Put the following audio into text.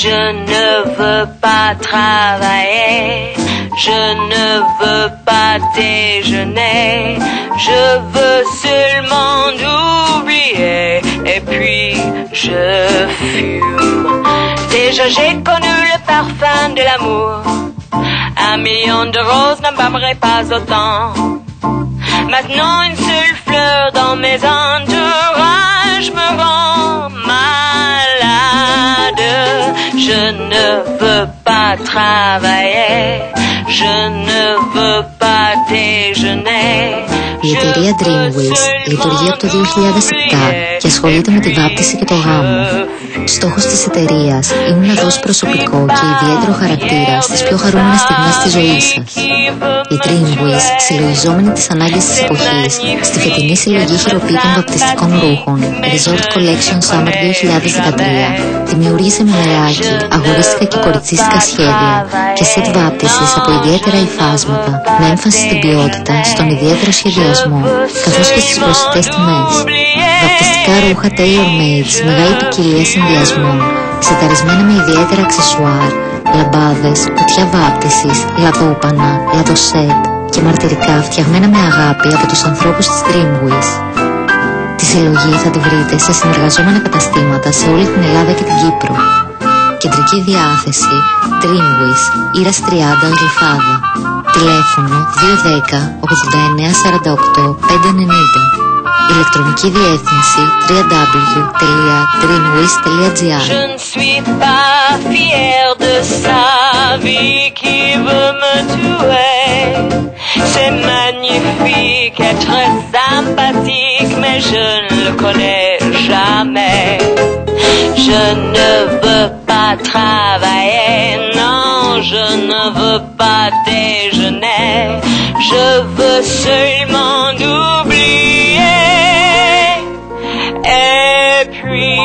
Je ne veux pas travailler, je ne veux pas déjeuner, je veux seulement oublier, et puis je fume. Déjà j'ai connu le parfum de l'amour, 1 million de roses n'en m'aimerait pas autant. Maintenant une seule fleur dans mes entourages me rend malade. Je ne veux pas travailler, je ne veux pas déjeuner. Η εταιρεία Dreamwish λειτουργεί από το 2007 και ασχολείται με τη βάπτιση και το γάμο. Στόχος της εταιρείας είναι να δώσει προσωπικό και ιδιαίτερο χαρακτήρα στις πιο χαρούμενες στιγμές της ζωής σας. Η Dreamwish, συλλογιζόμενη τις ανάγκες της εποχής, στη φετινή συλλογή χειροποίητων βαπτιστικών ρούχων Resort Collection Summer 2013, δημιούργησε μηνιάκι, αγορίστικα και κοριτσίστικα σχέδια και σετ βάπτισης από ιδιαίτερα υφάσματα, με έμφαση στην ποιότητα, στον ιδιαίτερο σχεδιασμό, καθώς και στις προσιτές τιμές. Βαπτιστικά ρούχα tailor-made σε μεγάλη ποικιλία συνδυασμών, σεταρισμένα με ιδιαίτερα αξεσουάρ, λαμπάδες, κουτιά βάπτισης, λαδόπανα, λαδοσέτ και μαρτυρικά φτιαγμένα με αγάπη από τους ανθρώπους της Dreamwish. Τη συλλογή θα τη βρείτε σε συνεργαζόμενα καταστήματα σε όλη την Ελλάδα και την Κύπρο. Κεντρική διάθεση Dreamwish, Ήρας 30, Γλυφάδα. Τηλέφωνο 210 89 48 590. Ηλεκτρονική διεύθυνση www.dreamwish.gr. Je ne suis pas fière de sa vie qui veut me tuer. C'est magnifique et très sympathique, mais je ne le connais jamais. Je ne veux pas travailler, non, je ne veux pas déjeuner. Je veux seulement oublier. Et puis